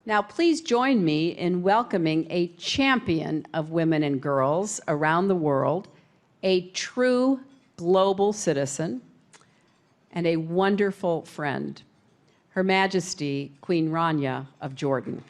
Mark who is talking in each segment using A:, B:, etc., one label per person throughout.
A: Now, please join me in welcoming a champion of women and girls around the world, a true global citizen, and a wonderful friend, Her Majesty Queen Rania of Jordan.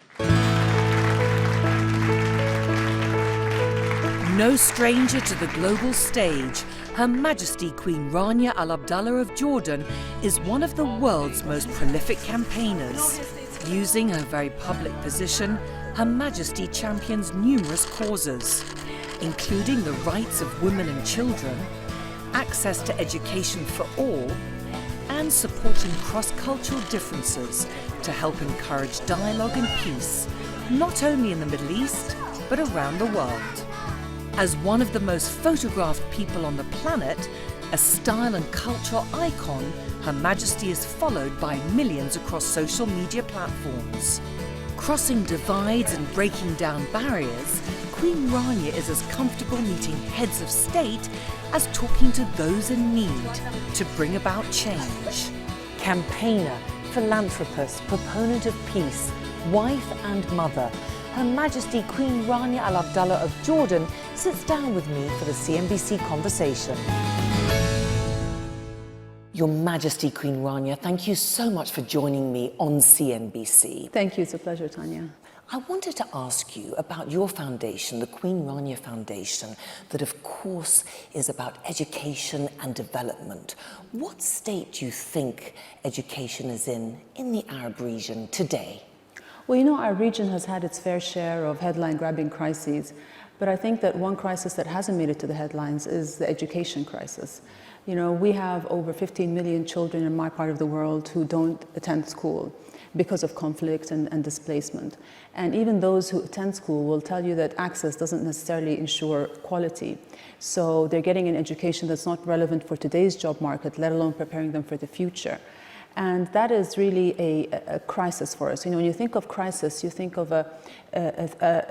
B: No stranger to the global stage, Her Majesty Queen Rania Al Abdullah of Jordan is one of the world's most prolific campaigners. Using her very public position, Her Majesty champions numerous causes, including the rights of women and children, access to education for all, and supporting cross-cultural differences to help encourage dialogue and peace, not only in the Middle East, but around the world. As one of the most photographed people on the planet, a style and cultural icon, Her Majesty is followed by millions across social media platforms. Crossing divides and breaking down barriers, Queen Rania is as comfortable meeting heads of state as talking to those in need to bring about change. Campaigner, philanthropist, proponent of peace, wife and mother, Her Majesty Queen Rania Al Abdullah of Jordan sits down with me for the CNBC Conversation. Your Majesty Queen Rania, thank you so much for joining me on CNBC.
C: Thank you, it's a pleasure, Tanya.
B: I wanted to ask you about your foundation, the Queen Rania Foundation, that of course is about education and development. What state do you think education is in the Arab region today?
C: Well, you know, our region has had its fair share of headline-grabbing crises, but I think that one crisis that hasn't made it to the headlines is the education crisis. You know, we have over 15 million children in my part of the world who don't attend school because of conflict and displacement. And even those who attend school will tell you that access doesn't necessarily ensure quality. So they're getting an education that's not relevant for today's job market, let alone preparing them for the future. And that is really a crisis for us. You know, when you think of crisis, you think of a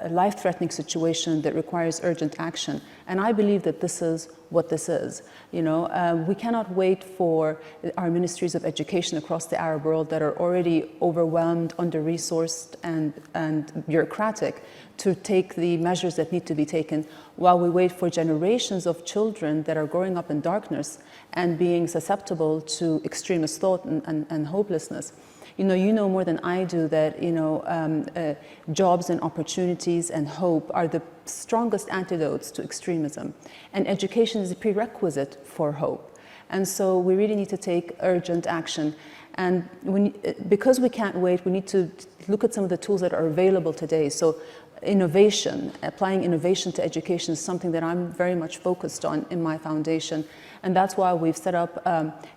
C: life-threatening situation that requires urgent action. And I believe that this is what this is. You know, we cannot wait for our ministries of education across the Arab world that are already overwhelmed, under-resourced, and bureaucratic to take the measures that need to be taken while we wait for generations of children that are growing up in darkness and being susceptible to extremist thought and hopelessness. You know more than I do that, you know, jobs and opportunities and hope are the strongest antidotes to extremism. And education is a prerequisite for hope. And so we really need to take urgent action. And because we can't wait, we need to look at some of the tools that are available today. So innovation, applying innovation to education is something that I'm very much focused on in my foundation. And that's why we've set up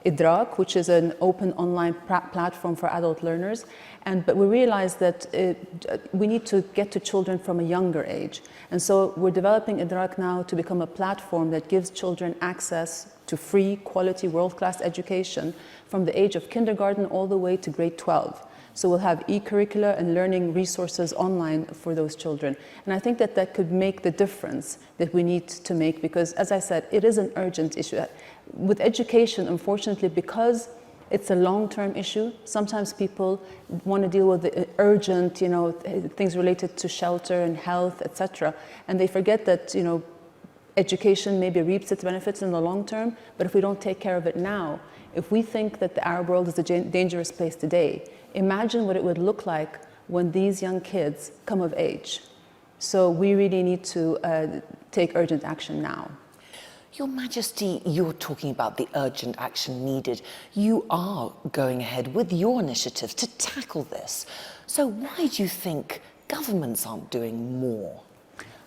C: Edraak, which is an open online platform for adult learners. But we realized that we need to get to children from a younger age. And so we're developing Edraak now to become a platform that gives children access to free, quality, world-class education from the age of kindergarten all the way to grade 12. So we'll have e-curricula and learning resources online for those children. And I think that that could make the difference that we need to make because, as I said, it is an urgent issue. With education, unfortunately, because it's a long-term issue, sometimes people want to deal with the urgent, you know, things related to shelter and health, etc. And they forget that, you know, education maybe reaps its benefits in the long term, but if we don't take care of it now, if we think that the Arab world is a dangerous place today, imagine what it would look like when these young kids come of age. So we really need to take urgent action now.
B: Your Majesty, you're talking about the urgent action needed. You are going ahead with your initiatives to tackle this. So why do you think governments aren't doing more?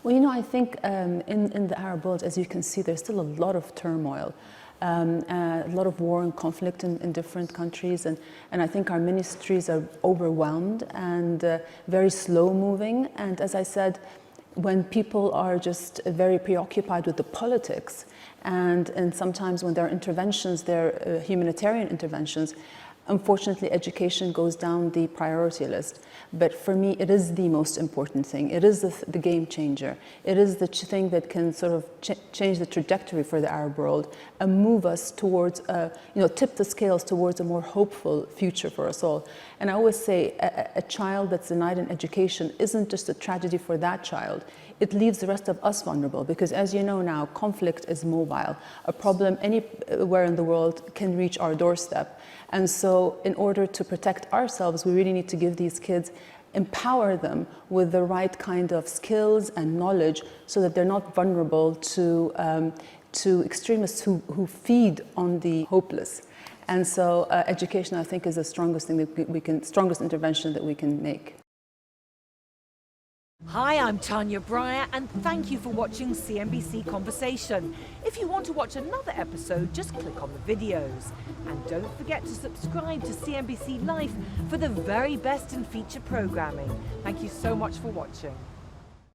C: Well, you know, I think in the Arab world, as you can see, there's still a lot of turmoil. A lot of war and conflict in different countries, and I think our ministries are overwhelmed and very slow moving. And as I said, when people are just very preoccupied with the politics, and sometimes when there are interventions, they're humanitarian interventions, Unfortunately, education goes down the priority list. But for me, it is the most important thing. It is the game changer. It is the thing that can sort of change the trajectory for the Arab world and move us towards, tip the scales towards a more hopeful future for us all. And I always say a child that's denied an education isn't just a tragedy for that child. It leaves the rest of us vulnerable because, as you know now, conflict is mobile. A problem anywhere in the world can reach our doorstep. And so in order to protect ourselves, we really need to give these kids, empower them with the right kind of skills and knowledge so that they're not vulnerable to extremists who feed on the hopeless. And so education, I think, is the strongest thing that strongest intervention that we can make.
B: Hi, I'm Tanya Breyer, and thank you for watching CNBC Conversation. If you want to watch another episode, just click on the videos. And don't forget to subscribe to CNBC Life for the very best in feature programming. Thank you so much for watching.